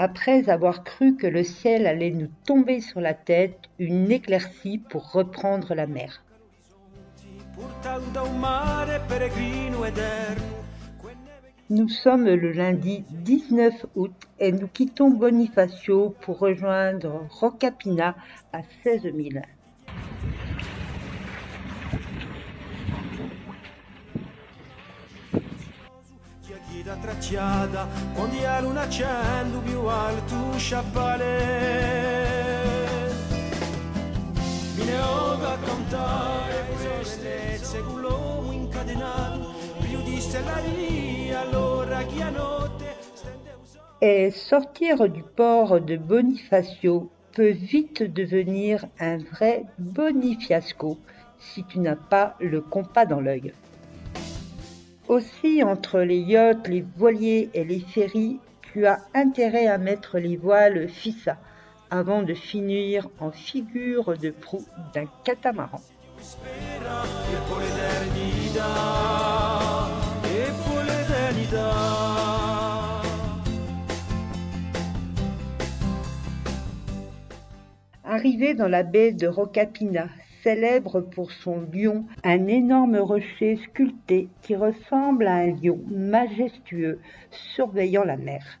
Après avoir cru que le ciel allait nous tomber sur la tête, une éclaircie pour reprendre la mer. Nous sommes le lundi 19 août et nous quittons Bonifacio pour rejoindre Rocapina à 16 000. Da tracciata quando a luna accendo più alto sciappale mi ne ho da cantare queste con l'uomo incatenato più di stellari allora chi a notte Et sortir du port de Bonifacio peut vite devenir un vrai bonifiasco si tu n'as pas le compas dans l'œil. Aussi, entre les yachts, les voiliers et les ferries, tu as intérêt à mettre les voiles fissa avant de finir en figure de proue d'un catamaran. Arrivé dans la baie de Rocapina, célèbre pour son lion, un énorme rocher sculpté qui ressemble à un lion majestueux surveillant la mer.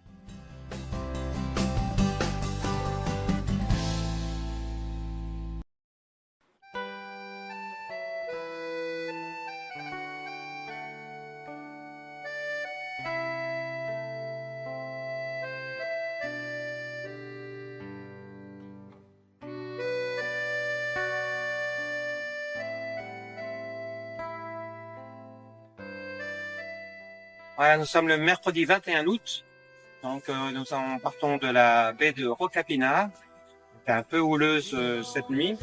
Voilà, nous sommes le mercredi 21 août. Donc, nous partons de la baie de Rocapina, qui est un peu houleuse cette nuit,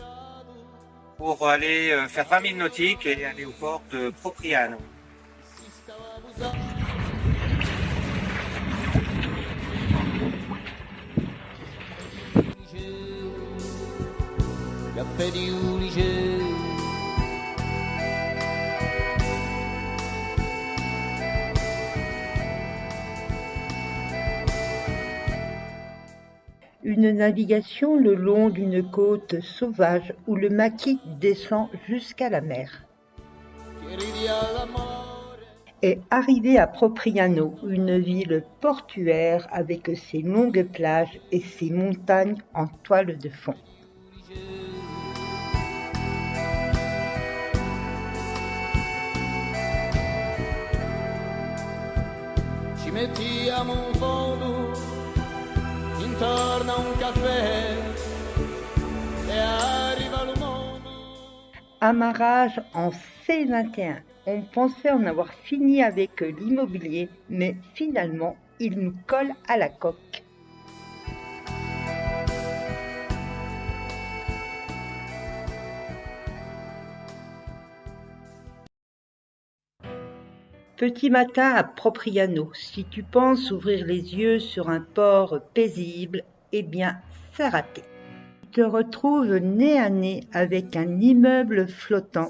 pour aller faire 20 000 nautiques et aller au port de Propriano. Une navigation le long d'une côte sauvage où le maquis descend jusqu'à la mer. Et arrivé à Propriano, une ville portuaire avec ses longues plages et ses montagnes en toile de fond. ci mettiamo un fondo intorno a un caffè e arriva le mondo. Amarrage en C21. On pensait en avoir fini avec l'immobilier, mais finalement, il nous colle à la coque. Petit matin à Propriano, si tu penses ouvrir les yeux sur un port paisible, eh bien, c'est raté. Tu te retrouves nez à nez avec un immeuble flottant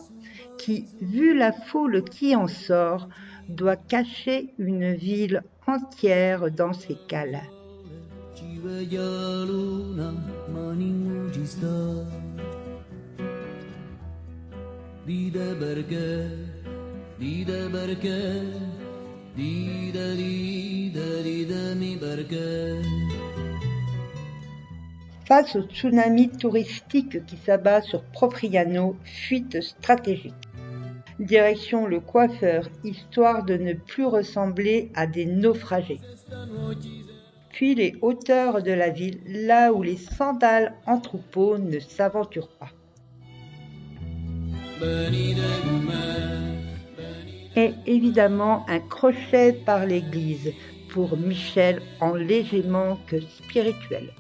qui, vu la foule qui en sort, doit cacher une ville entière dans ses cales. Face au tsunami touristique qui s'abat sur Propriano, fuite stratégique. Direction le coiffeur, histoire de ne plus ressembler à des naufragés. Puis les hauteurs de la ville, là où les sandales en troupeau ne s'aventurent pas. Et évidemment un crochet par l'église, pour Michel en léger manque spirituel.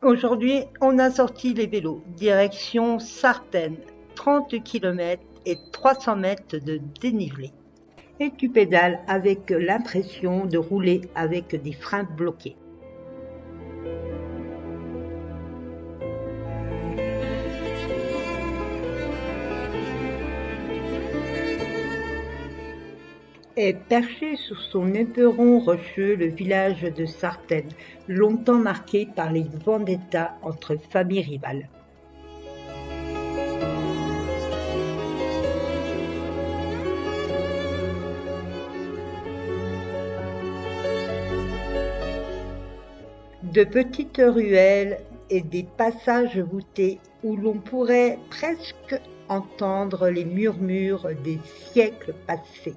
Aujourd'hui, on a sorti les vélos, direction Sartène, 30 km et 300 mètres de dénivelé. Et tu pédales avec l'impression de rouler avec des freins bloqués. Est perché sur son éperon rocheux le village de Sartène, longtemps marqué par les vendettas entre familles rivales. De petites ruelles et des passages voûtés où l'on pourrait presque entendre les murmures des siècles passés.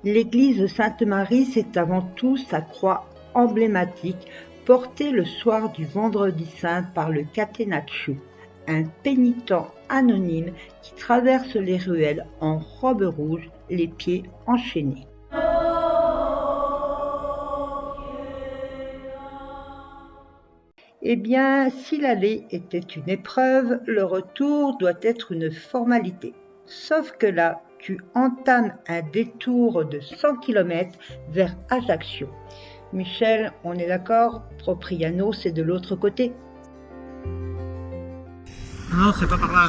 L'église Sainte-Marie, c'est avant tout sa croix emblématique, portée le soir du Vendredi Saint par le Catenaccio, un pénitent anonyme qui traverse les ruelles en robe rouge, les pieds enchaînés. Eh bien, si l'aller était une épreuve, le retour doit être une formalité. Sauf que là, tu entames un détour de 100 km vers Ajaccio. Michel, on est d'accord, Propriano, c'est de l'autre côté. Non, c'est pas par là.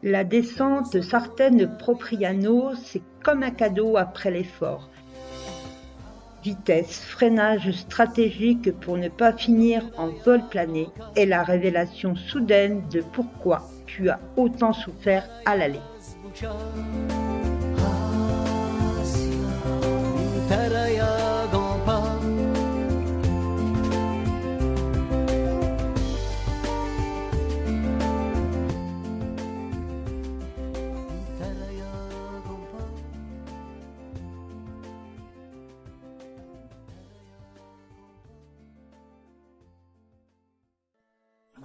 La descente Sartène-Propriano, c'est comme un cadeau après l'effort. Vitesse, freinage stratégique pour ne pas finir en vol plané et la révélation soudaine de pourquoi tu as autant souffert à l'aller.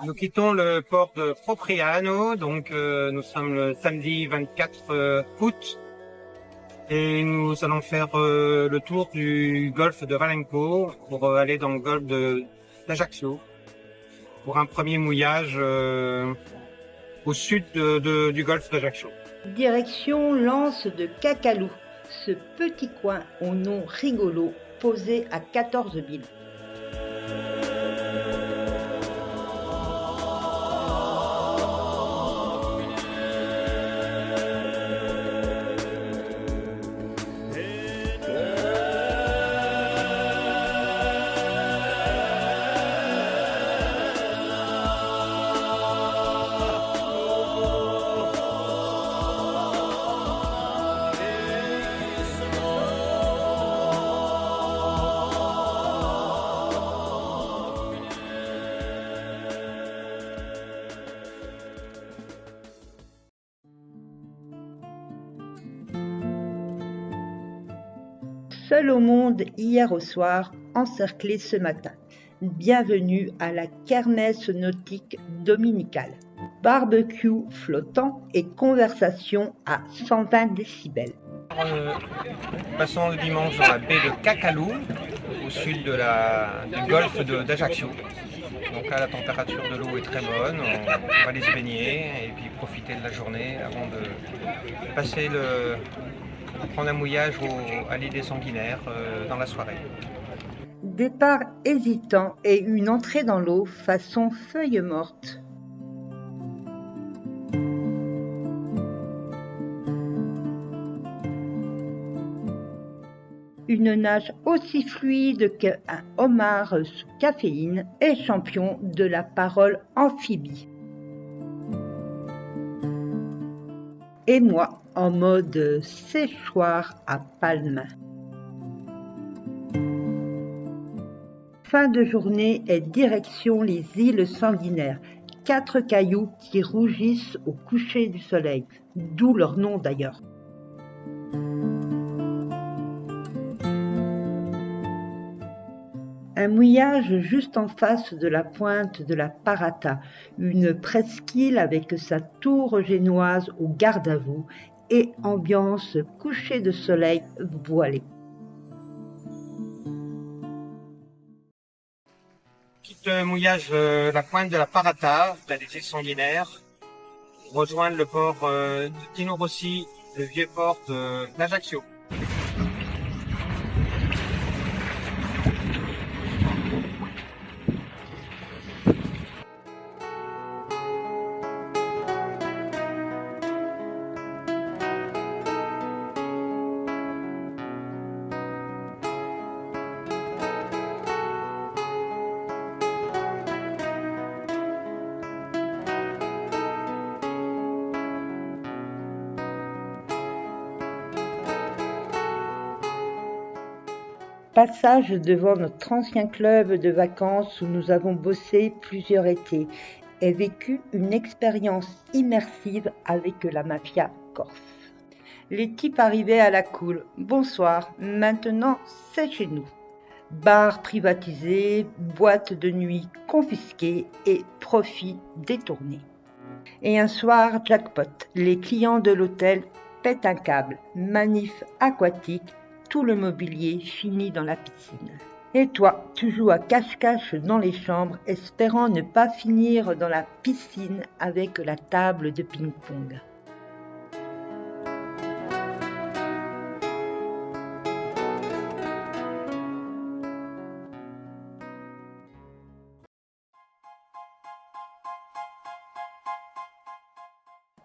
Nous quittons le port de Propriano, donc nous sommes le samedi 24 août et nous allons faire le tour du golfe de Valenco pour aller dans le golfe d'Ajaccio pour un premier mouillage au sud du golfe d'Ajaccio. Direction l'anse de Cacalou, ce petit coin au nom rigolo posé à 14 000. Seul au monde hier au soir, encerclé ce matin. Bienvenue à la kermesse nautique dominicale. Barbecue flottant et conversation à 120 décibels. Passons le dimanche dans la baie de Cacalou, au sud du golfe d'Ajaccio. Donc là, la température de l'eau est très bonne, on va aller se baigner et puis profiter de la journée avant de passer prendre un mouillage à l'île des Sanguinaires dans la soirée. Départ hésitant et une entrée dans l'eau façon feuille morte. Une nage aussi fluide qu'un homard sous caféine et champion de la parole amphibie. Et moi en mode séchoir à palme. Fin de journée et direction les îles Sanguinaires, 4 cailloux qui rougissent au coucher du soleil, d'où leur nom d'ailleurs. Un mouillage juste en face de la pointe de la Parata, une presqu'île avec sa tour génoise au garde à vous et ambiance coucher de soleil voilé. Quitte mouillage la pointe de la Parata, près des îles Sanguinaires, rejoindre le port de Tino Rossi, le vieux port d'Ajaccio. Passage devant notre ancien club de vacances où nous avons bossé plusieurs étés et vécu une expérience immersive avec la mafia corse. Les types arrivaient à la cool. Bonsoir, maintenant c'est chez nous. Bar privatisé, boîte de nuit confisquée et profit détourné. Et un soir, jackpot, les clients de l'hôtel pètent un câble, manif aquatique, tout le mobilier finit dans la piscine. Et toi, tu joues à cache-cache dans les chambres, espérant ne pas finir dans la piscine avec la table de ping-pong.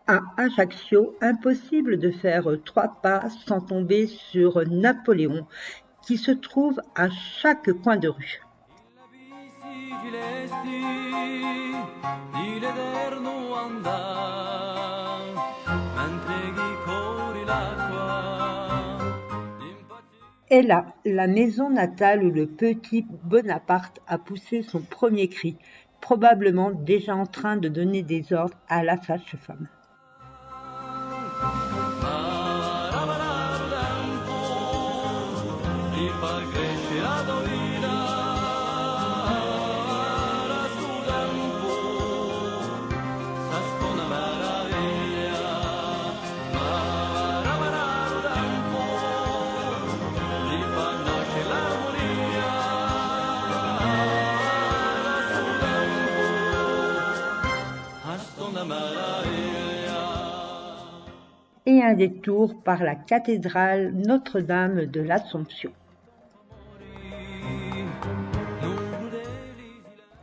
À Ajaccio, impossible de faire 3 pas sans tomber sur Napoléon, qui se trouve à chaque coin de rue. Et là, la maison natale où le petit Bonaparte a poussé son premier cri, probablement déjà en train de donner des ordres à la sage-femme. Et un détour par la cathédrale Notre-Dame de l'Assomption.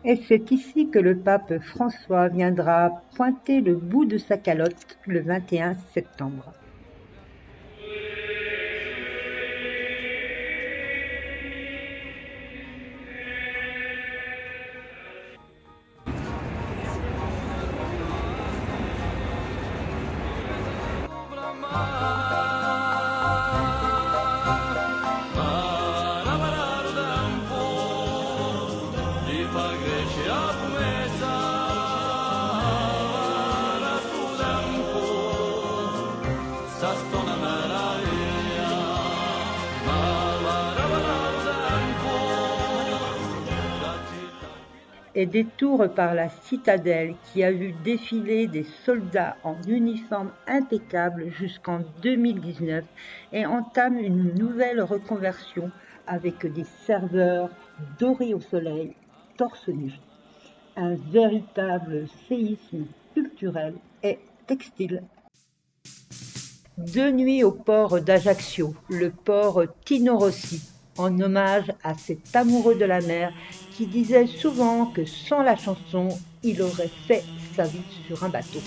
Et c'est ici que le pape François viendra pointer le bout de sa calotte le 21 septembre. Et détour par la citadelle qui a vu défiler des soldats en uniforme impeccable jusqu'en 2019 et entame une nouvelle reconversion avec des serveurs dorés au soleil, torse nu. Un véritable séisme culturel et textile. 2 nuits au port d'Ajaccio, le port Tino Rossi, en hommage à cet amoureux de la mer qui disait souvent que sans la chanson, il aurait fait sa vie sur un bateau.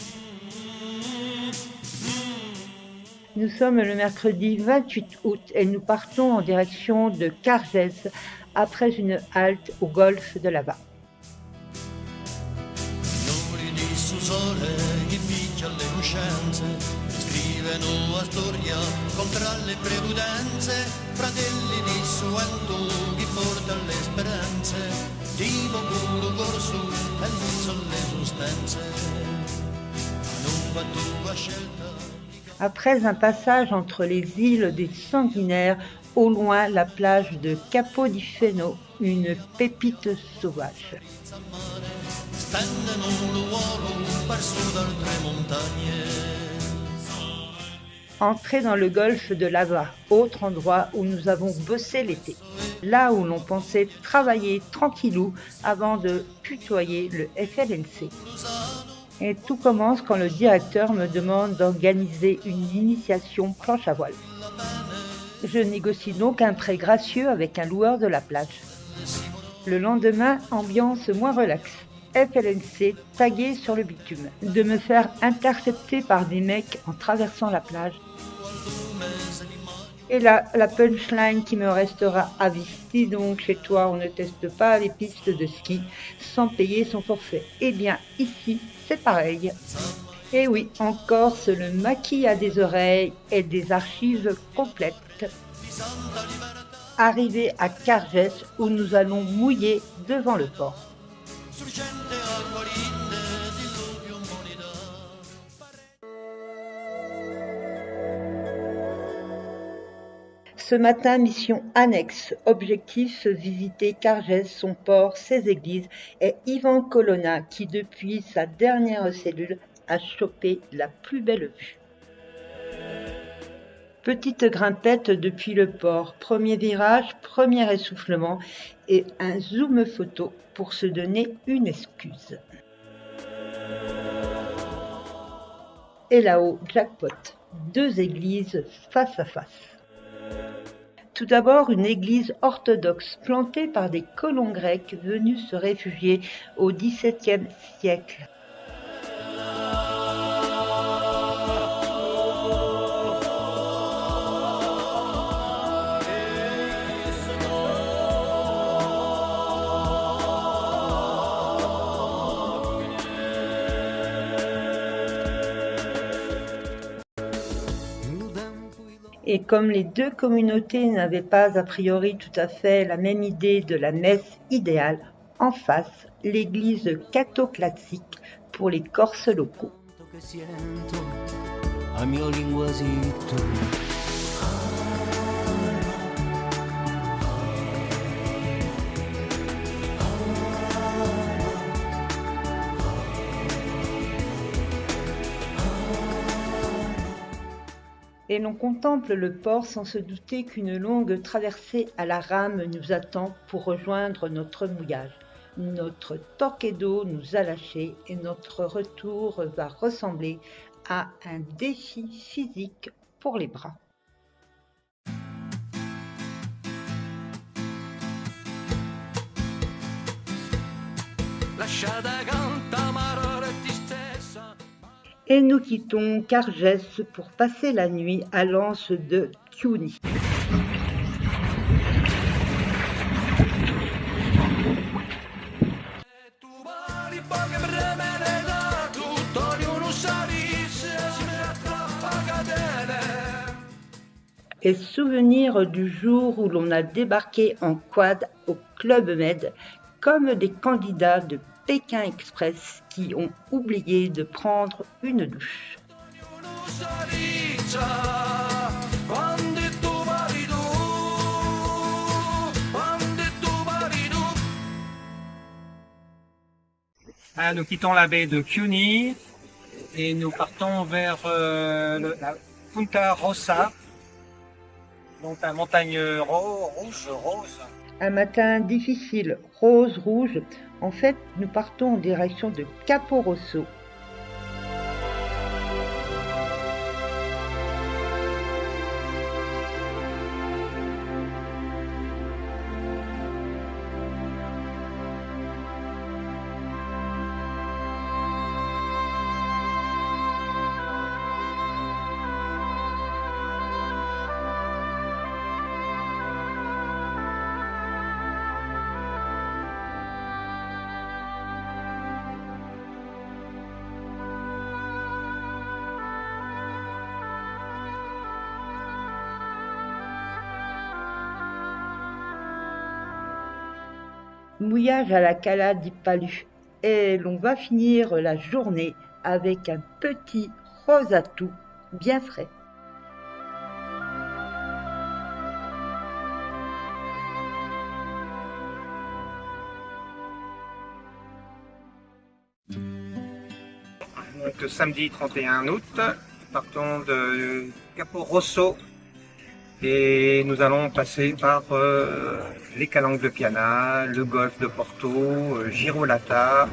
Nous sommes le mercredi 28 août et nous partons en direction de Cargès après une halte au golfe de Lava. Scrivono a storia contra le premudenze, fratelli di suento chi porta le speranze. penso alle esistenze, lungo tua scelta. Après un passage entre les îles des Sanguinaires, au loin la plage de Capo di Feno, une pépite sauvage. Stendono un luogo perso d'altre montagne. Entrer dans le golfe de Lava, autre endroit où nous avons bossé l'été. Là où l'on pensait travailler tranquillou avant de tutoyer le FLNC. Et tout commence quand le directeur me demande d'organiser une initiation planche à voile. Je négocie donc un prêt gracieux avec un loueur de la plage. Le lendemain, ambiance moins relaxe. FLNC tagué sur le bitume. De me faire intercepter par des mecs en traversant la plage. Et là, la punchline qui me restera à vie. Dis donc, chez toi, on ne teste pas les pistes de ski sans payer son forfait. Eh bien, ici, c'est pareil. Et oui, en Corse, le maquis a des oreilles et des archives complètes. Arrivé à Cargès, où nous allons mouiller devant le port. Ce matin, mission annexe. Objectif, visiter Cargès, son port, ses églises et Ivan Colonna qui, depuis sa dernière cellule, a chopé la plus belle vue. Petite grimpette depuis le port, premier virage, premier essoufflement et un zoom photo pour se donner une excuse. Et là-haut, jackpot, 2 églises face à face. Tout d'abord, une église orthodoxe plantée par des colons grecs venus se réfugier au XVIIe siècle. Et comme les deux communautés n'avaient pas a priori tout à fait la même idée de la messe idéale, en face, l'église catho-classique pour les Corses locaux. Et l'on contemple le port sans se douter qu'une longue traversée à la rame nous attend pour rejoindre notre mouillage. Notre torpedo nous a lâchés et notre retour va ressembler à un défi physique pour les bras. Et nous quittons Cargès pour passer la nuit à l'anse de Chiuni. Et souvenir du jour où l'on a débarqué en quad au Club Med comme des candidats de Pékin Express qui ont oublié de prendre une douche. Nous quittons la baie de Chiuni et nous partons vers la Punta Rossa, donc la montagne rose. Un matin difficile, rose-rouge. En fait, nous partons en direction de Capo Rosso. Mouillage à la Cala di Palu. et l'on va finir la journée avec un petit rosatou bien frais. Donc samedi 31 août, partons de Capo Rosso et nous allons passer par les Calanques de Piana, le golfe de Porto, Girolata.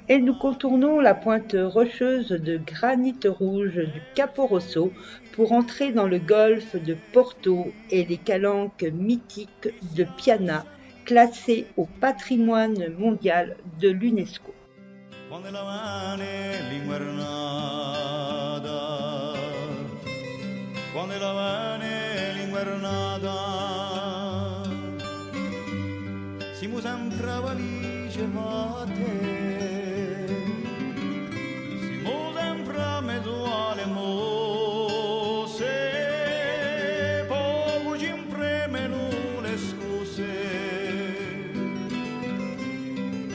Et nous contournons la pointe rocheuse de granit rouge du Capo Rosso pour entrer dans le golfe de Porto et les calanques mythiques de Piana, classées au patrimoine mondial de l'UNESCO.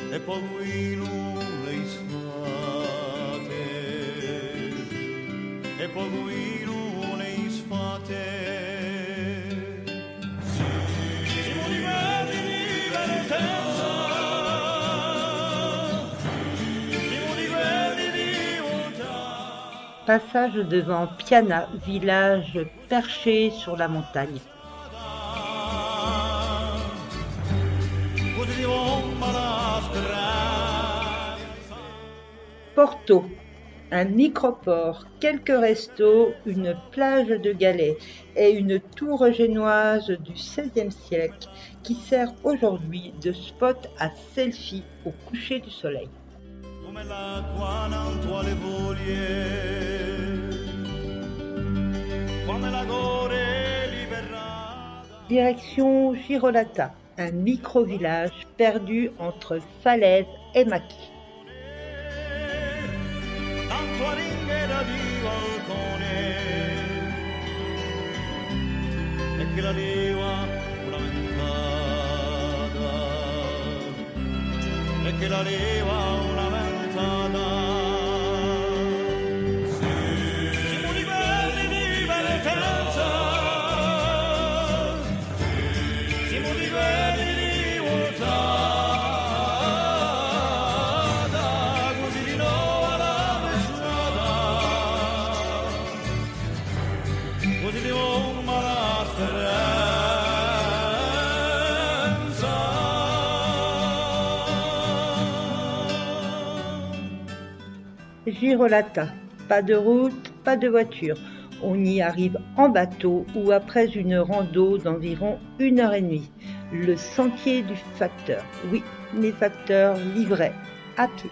E poi non le sfate, e poi non le sfate. Siamo diversi di vertenza, siamo diversi di volontà. Passage devant Piana, village perché sur la montagne. Porto, un microport, quelques restos, une plage de galets et une tour génoise du XVIe siècle qui sert aujourd'hui de spot à selfie au coucher du soleil. Direction Girolata, un micro-village perdu entre falaises et maquis. Che la leva una ventata, e che la leva una ventata. Siamo diversi di vertenza, siamo diversi di volontà, così di nuovo alla mesciata, così di nuovo alla speranza. Girolata, pas de route, pas de voiture. On y arrive en bateau ou après une rando d'environ 1h30. Le sentier du facteur. Oui, les facteurs livraient à pied.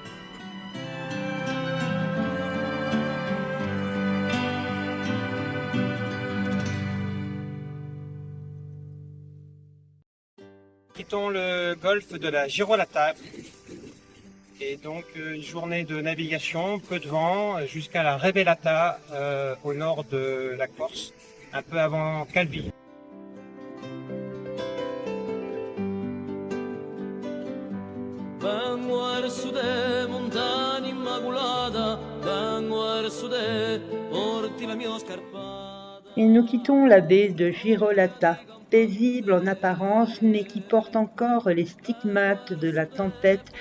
Quittons le golfe de la Girolata. Et donc une journée de navigation, peu de vent, jusqu'à la Revellata au nord de la Corse, un peu avant Calvi. Vengo verso te, montagna immacolata, vengo verso te, porti la mia scarpata. Et nous quittons la baie de Girolata, paisible en apparence, mais qui porte encore les stigmates de la tempête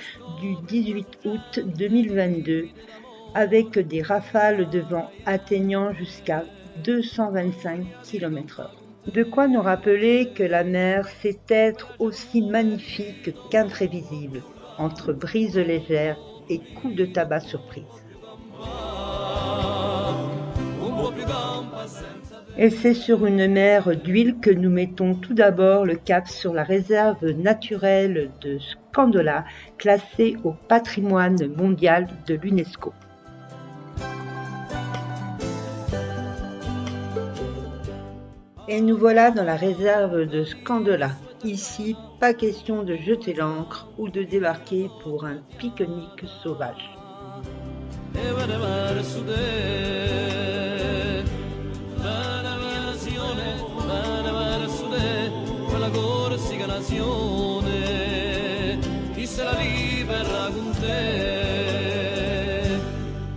du 18 août 2022, avec des rafales de vent atteignant jusqu'à 225 km/h. De quoi nous rappeler que la mer sait être aussi magnifique qu'imprévisible, entre brises légères et coups de tabac surprise. Et c'est sur une mer d'huile que nous mettons tout d'abord le cap sur la réserve naturelle de Scandola, classée au patrimoine mondial de l'UNESCO. Et nous voilà dans la réserve de Scandola. Ici, pas question de jeter l'ancre ou de débarquer pour un pique-nique sauvage. e vede verso te. Bene nazione, bene verso te, quella corsica nazione, chi se la libera con te,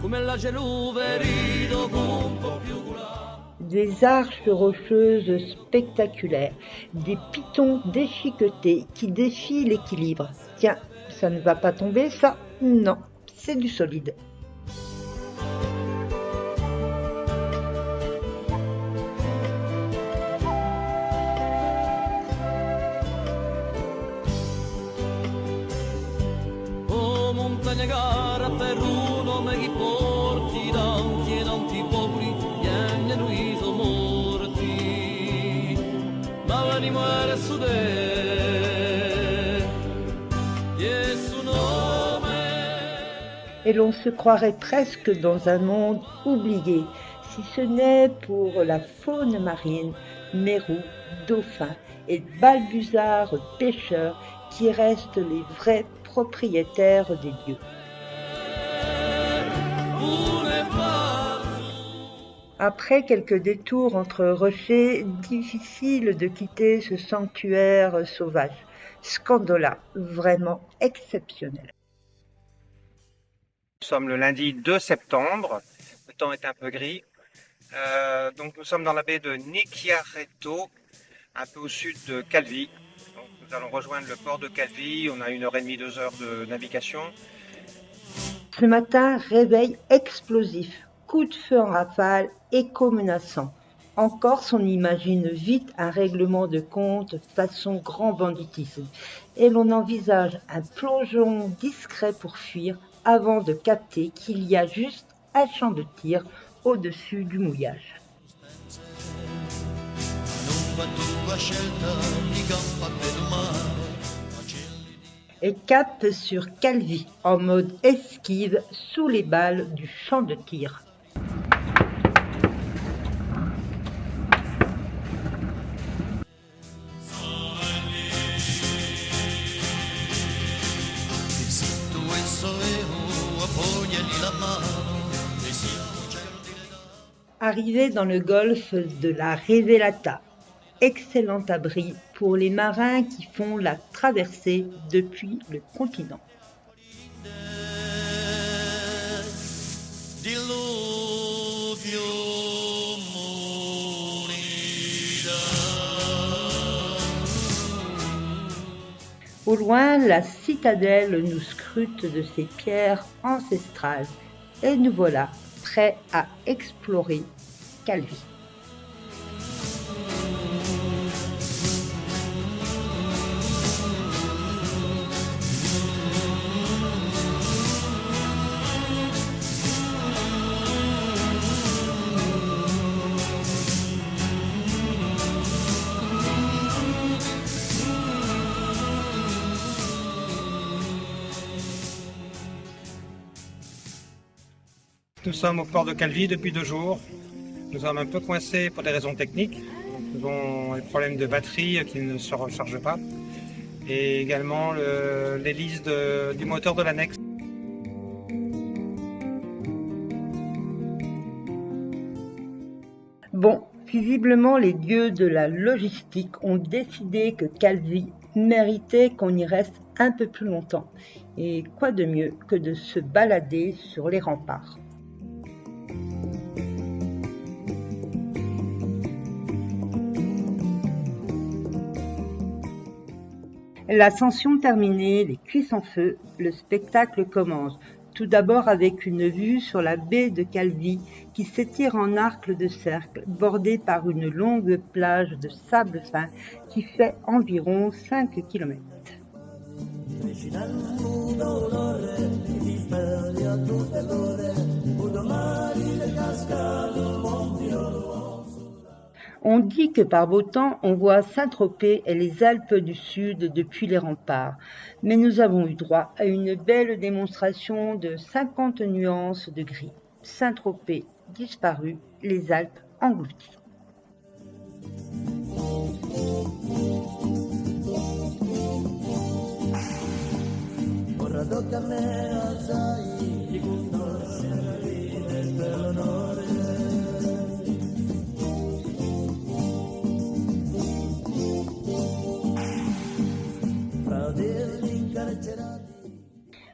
come la celuverido con po' più Des arches rocheuses spectaculaires, des pitons déchiquetés qui défient l'équilibre. Tiens, ça ne va pas tomber ça? Non, c'est du solide. oh montagna gara per un uomo che porti tanti e tanti popoli viene lui sono morti ma venimo verso te Gesù nome. Et l'on se croirait presque dans un monde oublié, si ce n'est pour la faune marine, mérous, dauphins et balbuzards pêcheurs qui restent les vrais propriétaires des lieux. Après quelques détours entre rochers, difficile de quitter ce sanctuaire sauvage. Scandola, vraiment exceptionnel. Nous sommes le lundi 2 septembre, le temps est un peu gris. Donc nous sommes dans la baie de Nicchiaretto, un peu au sud de Calvi. Donc nous allons rejoindre le port de Calvi, on a 1h30, 2 heures de navigation. Ce matin, réveil explosif, coup de feu en rafale, écho menaçant. En Corse, on imagine vite un règlement de compte façon grand banditisme et l'on envisage un plongeon discret pour fuir avant de capter qu'il y a juste un champ de tir au-dessus du mouillage. Et cap sur Calvi en mode esquive sous les balles du champ de tir. Arrivé dans le golfe de la Revelata, excellent abri pour les marins qui font la traversée depuis le continent. Au loin, la citadelle nous scrute de ses pierres ancestrales et nous voilà prêts à explorer Calvi. Nous sommes au port de Calvi depuis 2 jours. Nous sommes un peu coincés pour des raisons techniques. Nous avons des problèmes de batterie qui ne se rechargent pas. Et également l'hélice du moteur de l'annexe. Bon, visiblement les dieux de la logistique ont décidé que Calvi méritait qu'on y reste un peu plus longtemps. Et quoi de mieux que de se balader sur les remparts. L'ascension terminée, les cuisses en feu, le spectacle commence. Tout d'abord avec une vue sur la baie de Calvi qui s'étire en arc de cercle, bordée par une longue plage de sable fin qui fait environ 5 km. On dit que par beau temps, on voit Saint-Tropez et les Alpes du Sud depuis les remparts. Mais nous avons eu droit à une belle démonstration de 50 nuances de gris. Saint-Tropez disparu, les Alpes englouties.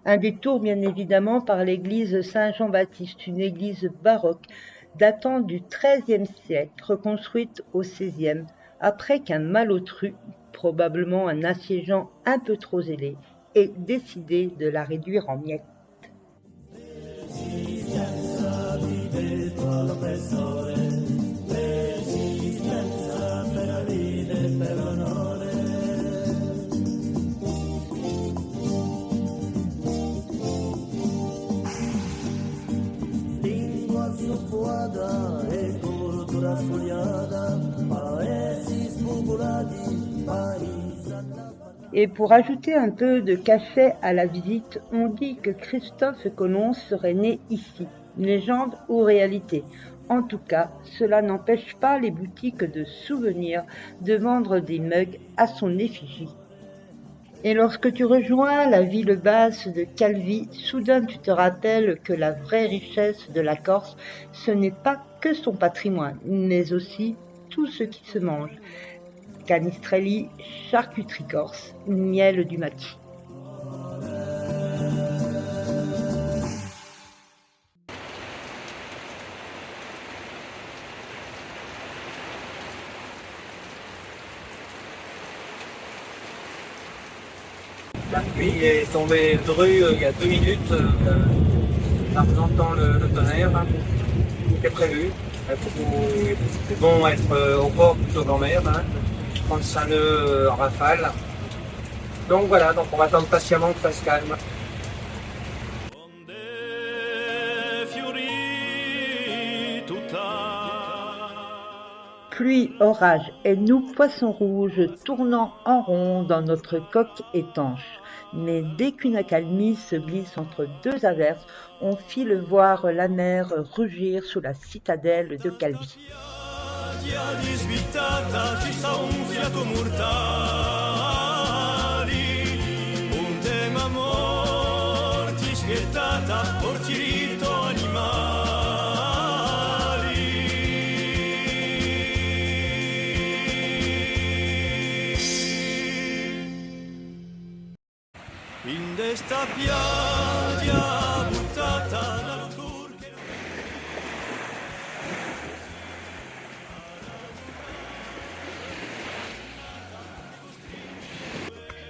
Un détour bien évidemment par l'église Saint-Jean-Baptiste, une église baroque datant du XIIIe siècle, reconstruite au XVIe, après qu'un malotru, probablement un assiégeant un peu trop zélé, ait décidé de la réduire en miettes. Et pour ajouter un peu de cachet à la visite, on dit que Christophe Colomb serait né ici, légende ou réalité. En tout cas, cela n'empêche pas les boutiques de souvenirs de vendre des mugs à son effigie. Et lorsque tu rejoins la ville basse de Calvi, soudain tu te rappelles que la vraie richesse de la Corse, ce n'est pas que son patrimoine, mais aussi tout ce qui se mange. Canistrelli, charcuterie corse, miel du maquis. La pluie est tombée dru il y a 2 minutes, ça entend le tonnerre, tout est prévu. C'est bon être au port plutôt qu'en mer, 35 nœuds en rafale. Donc voilà, donc on va attendre patiemment que ça se calme. Pluie, orage et nous, poissons rouges, tournant en rond dans notre coque étanche. Mais dès qu'une accalmie se glisse entre deux averses, on file voir la mer rugir sous la citadelle de Calvi.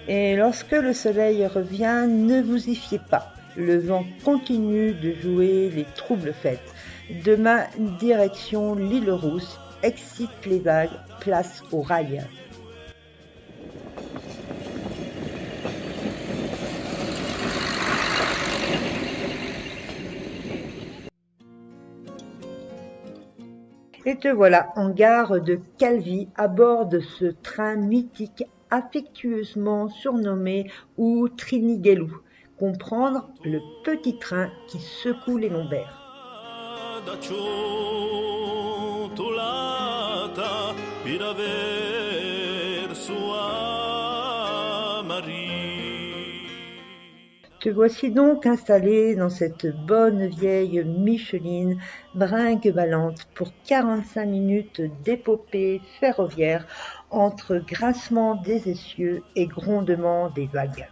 Et lorsque le soleil revient, ne vous y fiez pas. Le vent continue de jouer les troubles fêtes. Demain, direction l'île Rousse, excite les vagues, place au rail. Et te voilà en gare de Calvi à bord de ce train mythique affectueusement surnommé ou Triniguelou, comprendre le petit train qui secoue les lombaires. Te voici donc installé dans cette bonne vieille Micheline brinque-ballante pour 45 minutes d'épopée ferroviaire entre grincement des essieux et grondement des vagues.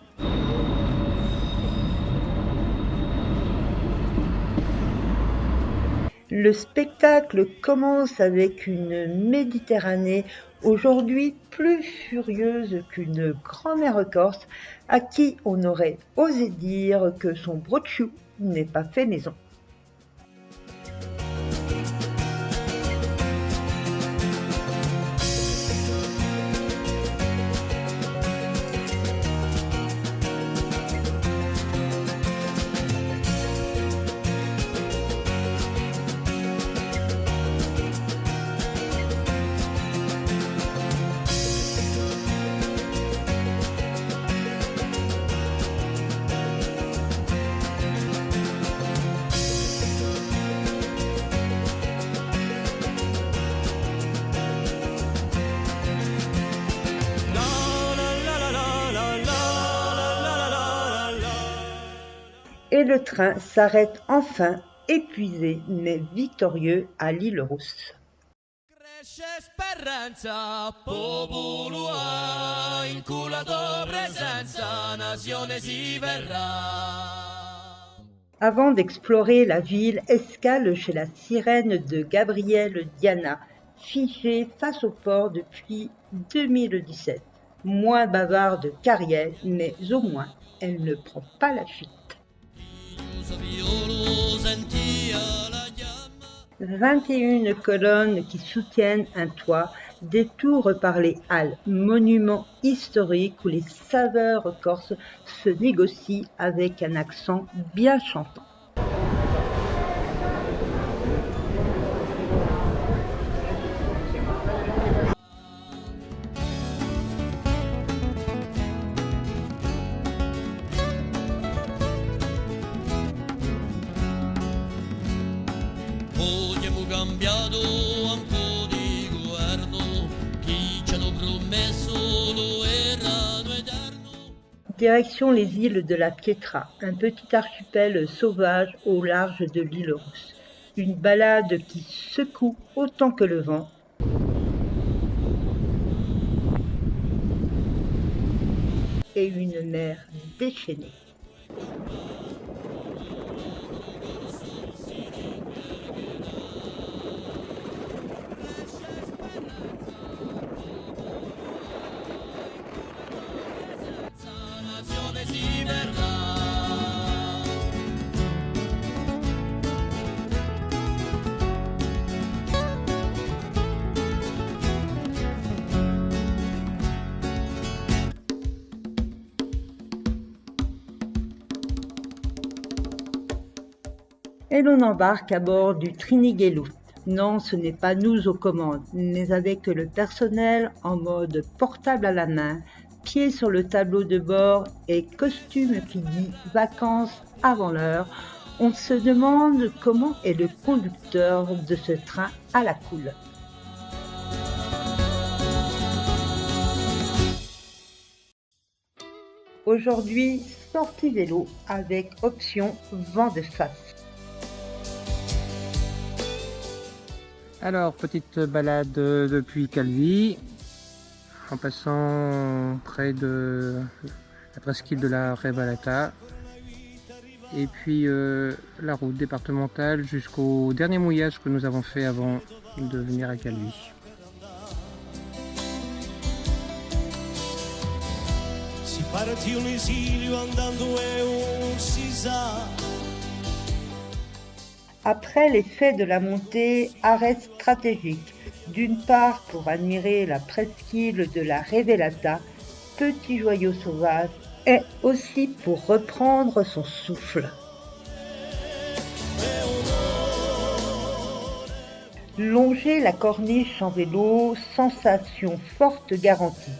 Le spectacle commence avec une Méditerranée aujourd'hui plus furieuse qu'une grand-mère corse à qui on aurait osé dire que son brochou n'est pas fait maison. Et le train s'arrête enfin, épuisé mais victorieux, à l'île Rousse. Cresce speranza, popolo ha, in cui tua presenza, nazione si verrà. Avant d'explorer la ville, escale chez la sirène de Gabriel Diana, figée face au port depuis 2017. Moins bavarde qu'Ariel, mais au moins, elle ne prend pas la fuite. 21 colonnes qui soutiennent un toit, des tours par les halles, monuments historiques où les saveurs corses se négocient avec un accent bien chantant. Abbiamo cambiato un po' di governo, chi ci hanno promesso lo erano eterno. Direction les îles de la Pietra, un petit archipel sauvage au large de l'île Rousse. Une balade qui secoue autant que le vent. Et une mer déchaînée. Et l'on embarque à bord du Trinigelo. Non, ce n'est pas nous aux commandes, mais avec le personnel en mode portable à la main, pieds sur le tableau de bord et costume qui dit vacances avant l'heure, on se demande comment est le conducteur de ce train à la cool. Aujourd'hui, sortie vélo avec option vent de face. Alors, petite balade depuis Calvi, en passant près de la presqu'île de la Revalata, et puis la route départementale jusqu'au dernier mouillage que nous avons fait avant de venir à Calvi. Si partì un esilio andando e un si sa. Après l'effet de la montée, arrêt stratégique, d'une part pour admirer la presqu'île de la Revelata, petit joyau sauvage, et aussi pour reprendre son souffle. Longer la corniche en vélo, sensation forte garantie,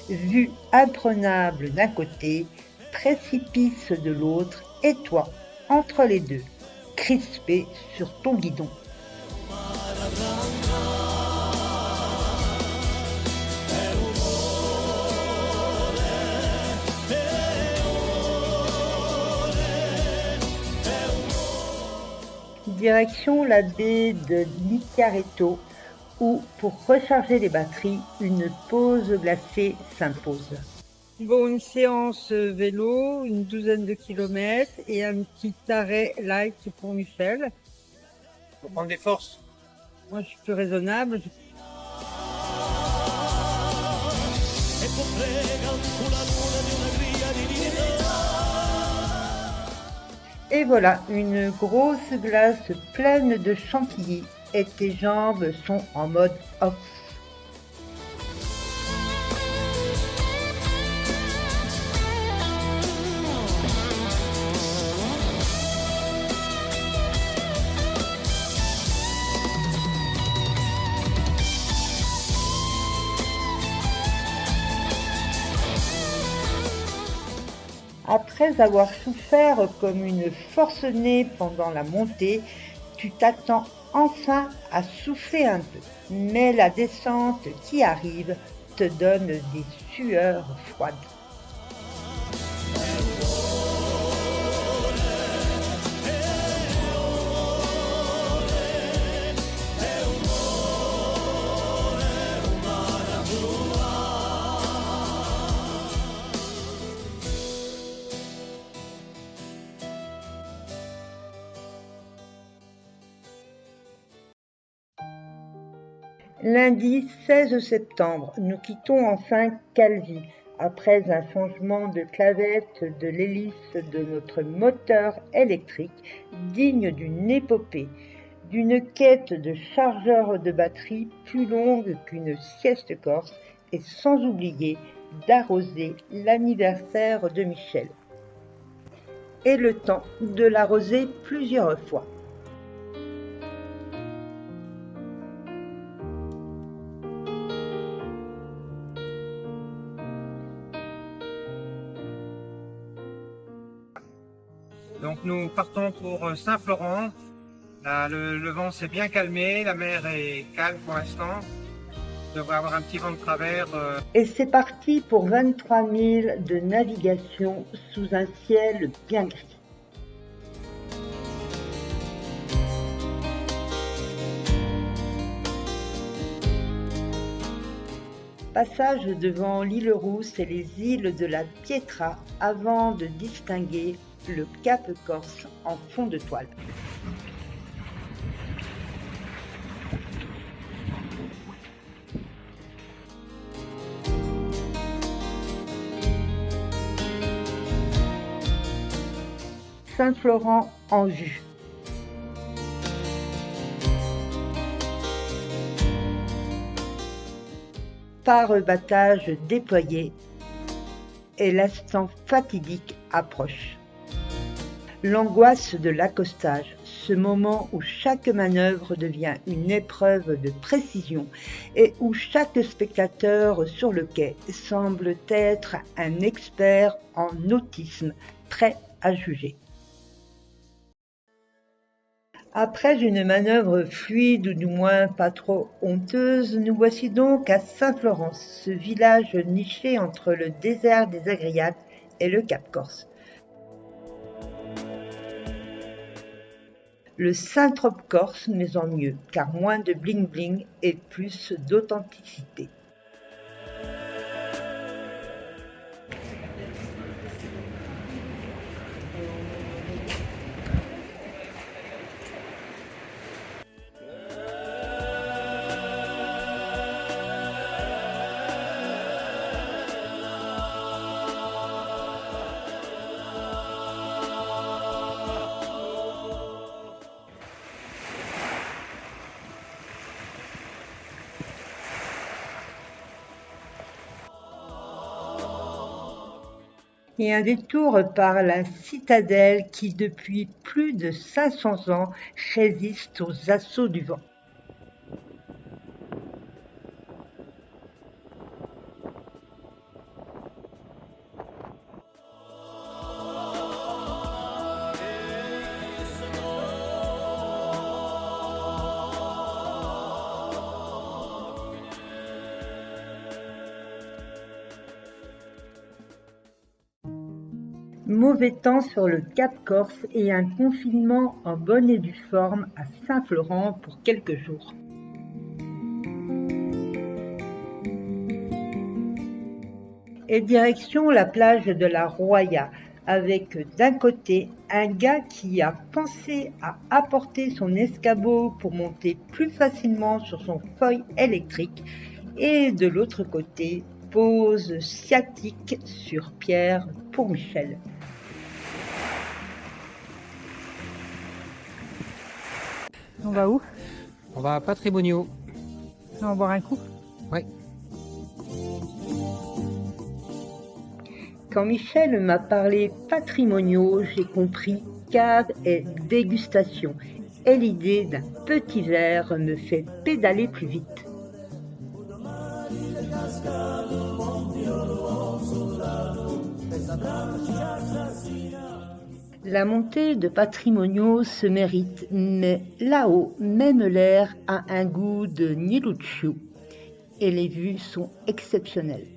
vue imprenable d'un côté, précipice de l'autre, et toi, entre les deux, crispé sur ton guidon. Direction la baie de Nicaretto, où, pour recharger les batteries, une pause glacée s'impose. Bon, une séance vélo, une douzaine de kilomètres et un petit arrêt light pour Michel. Faut prendre des forces. Moi, je suis plus raisonnable. Et voilà, une grosse glace pleine de chantilly et tes jambes sont en mode off. Après avoir souffert comme une forcenée pendant la montée, tu t'attends enfin à souffler un peu. Mais la descente qui arrive te donne des sueurs froides. Lundi 16 septembre, nous quittons enfin Calvi, après un changement de clavette de l'hélice de notre moteur électrique, digne d'une épopée, d'une quête de chargeur de batterie plus longue qu'une sieste corse, et sans oublier d'arroser l'anniversaire de Michel. Et le temps de l'arroser plusieurs fois. Donc nous partons pour Saint-Florent. Là, le vent s'est bien calmé, la mer est calme pour l'instant. On devrait avoir un petit vent de travers. Et c'est parti pour 23 000 de navigation sous un ciel bien gris. Passage devant l'île Rousse et les îles de la Pietra avant de distinguer le Cap Corse en fond de toile. Saint-Florent en vue. Pare-battage déployé et l'instant fatidique approche. L'angoisse de l'accostage, ce moment où chaque manœuvre devient une épreuve de précision et où chaque spectateur sur le quai semble être un expert en nautisme, prêt à juger. Après une manœuvre fluide ou du moins pas trop honteuse, nous voici donc à Saint-Florent, ce village niché entre le désert des Agriades et le Cap Corse. Le Saint-Trope corse, mais en mieux, car moins de bling-bling et plus d'authenticité. Et un détour par la citadelle qui, depuis plus de 500 ans, résiste aux assauts du vent. Mauvais temps sur le Cap Corse et un confinement en bonne et due forme à Saint-Florent pour quelques jours. Et direction la plage de la Roya, avec d'un côté un gars qui a pensé à apporter son escabeau pour monter plus facilement sur son feuille électrique, et de l'autre côté, pose sciatique sur pierre pour Michel. On va où? On va à Patrimonio. On va boire un coup? Ouais. Quand Michel m'a parlé patrimoniaux, j'ai compris cave et dégustation. Et l'idée d'un petit verre me fait pédaler plus vite. La montée de Patrimonio se mérite, mais là-haut, même l'air a un goût de Nielucciu et les vues sont exceptionnelles.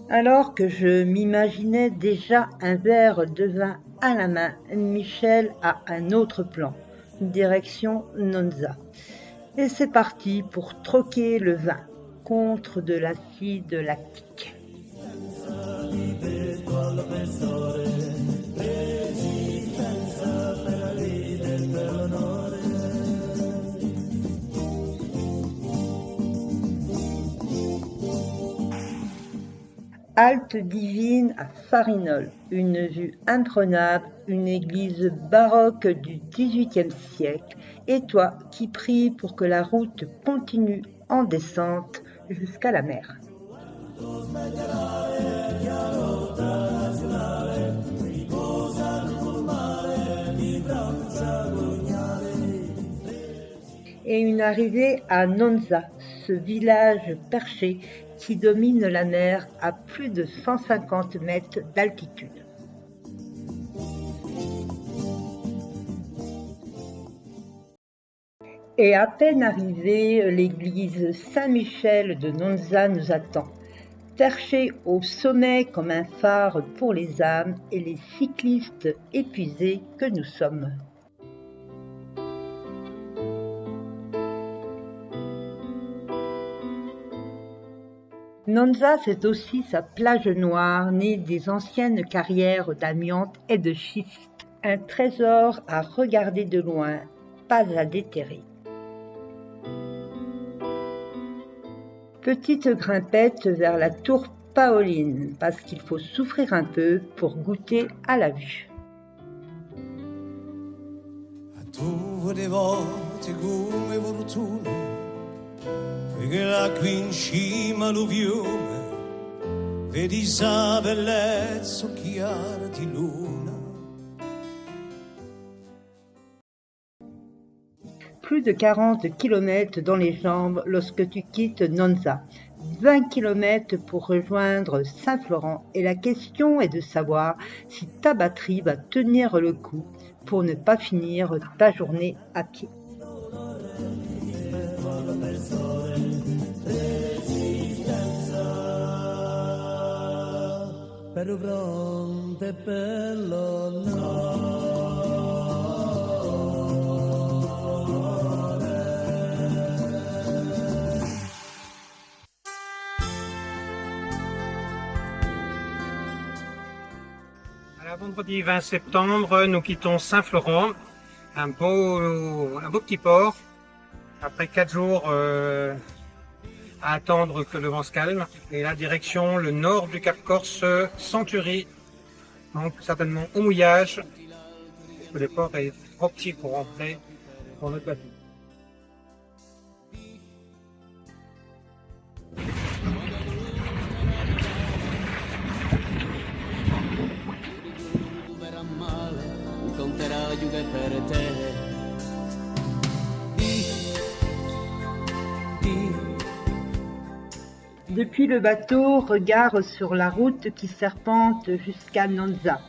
Alors que je m'imaginais déjà un verre de vin à la main, Michel a un autre plan, direction Nonza. Et c'est parti pour troquer le vin. rencontre de l'acide lactique. Halte divine à Farinolles, une vue imprenable, une église baroque du XVIIIe siècle, et toi qui pries pour que la route continue en descente jusqu'à la mer. Et une arrivée à Nonza, ce village perché qui domine la mer à plus de 150 mètres d'altitude. Et à peine arrivé, l'église Saint-Michel de Nonza nous attend, perchée au sommet comme un phare pour les âmes et les cyclistes épuisés que nous sommes. Nonza, c'est aussi sa plage noire, née des anciennes carrières d'amiante et de schiste. Un trésor à regarder de loin, pas à déterrer. Petite grimpette vers la tour Paoline, parce qu'il faut souffrir un peu pour goûter à la vue. Delle volte come fortuna, perché là qui in cima alluvione, vedi sa bellezza chiara di luna. Plus de 40 km dans les jambes lorsque tu quittes Nonza. 20 km pour rejoindre Saint-Florent et la question est de savoir si ta batterie va tenir le coup pour ne pas finir ta journée à pied. Vendredi 20 septembre, nous quittons Saint-Florent, un beau petit port. Après 4 jours à attendre que le vent se calme, et la direction le nord du Cap Corse, Century, donc certainement au mouillage, parce que le port est trop petit pour rentrer pour notre bateau. Depuis le bateau, regard sur la route qui serpente jusqu'à Nonza.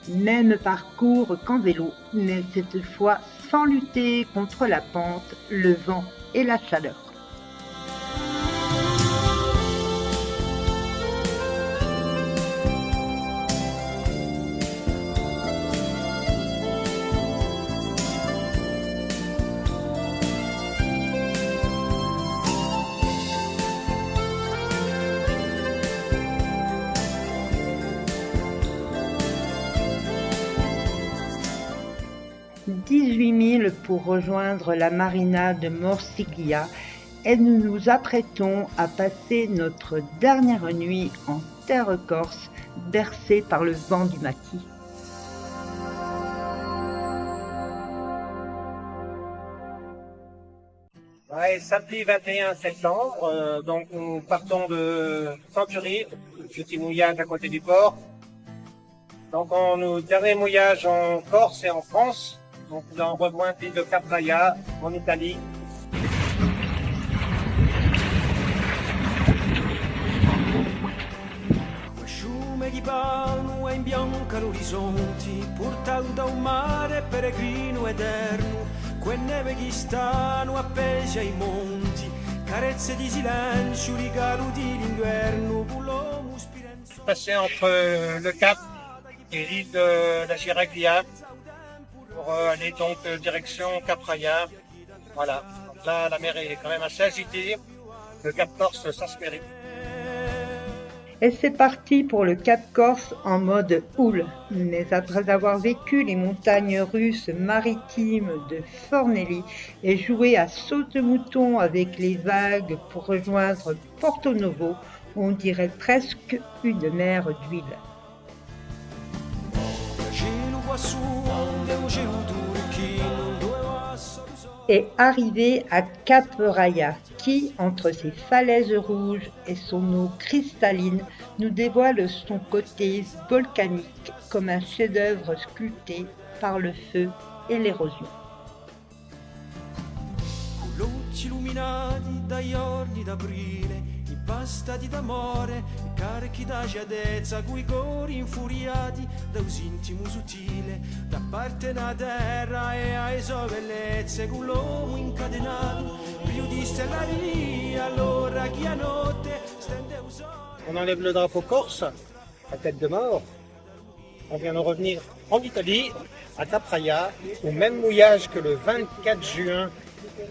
Même parcours qu'en vélo, mais cette fois sans lutter contre la pente, le vent et la chaleur. « 18 000 pour rejoindre la marina de Morsiglia et nous nous apprêtons à passer notre dernière nuit en terre corse, bercée par le vent du maquis. Ouais, samedi 21 septembre, donc nous partons de Century, petit mouillage à côté du port. Donc nos derniers mouillages en Corse et en France. Donc nous avons rejoint l'île de Capraia en Italie. Sciume di palmo e imbianca l'orizzonti, portato da un mare peregrino eterno, quelle neve che stanno appese ai monti, carezze di silenzio, regalo di l'inverno, l'uomo spirenzo. Passé entre le Cap et l'île de la Giraglia pour aller donc direction Capraia. Voilà, donc là la mer est quand même assez agitée. le Cap Corse sans se mérite. Et c'est parti pour le Cap Corse en mode houle. Mais après avoir vécu les montagnes russes maritimes de Fornelli et joué à saute-mouton avec les vagues pour rejoindre Porto Novo, on dirait presque une mer d'huile. Et arrivé à Cap Raya, qui, entre ses falaises rouges et son eau cristalline, nous dévoile son côté volcanique comme un chef-d'œuvre sculpté par le feu et l'érosion. Luci illuminati dagli orli d'aprile, impastati d'amore, carichi da giadezza, coi cori infuriati da un intimo sottile, da parte da terra e ai sue bellezze, con l'uomo incatenato, più di stellari, allora chi a notte stende un sole. On enlève le drapeau corse, la tête de mort. On vient de revenir en Italie, à Cap Raya, au même mouillage que le 24 juin.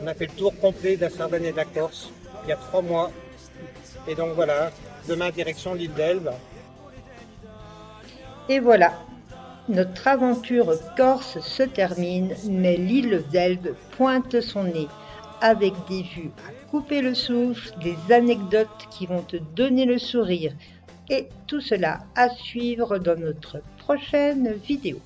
On a fait le tour complet de la Sardaigne et de la Corse, il y a 3 mois. Et donc voilà, demain direction l'île d'Elbe. Et voilà, notre aventure corse se termine, mais l'île d'Elbe pointe son nez, avec des vues à couper le souffle, des anecdotes qui vont te donner le sourire. Et tout cela à suivre dans notre prochaine vidéo.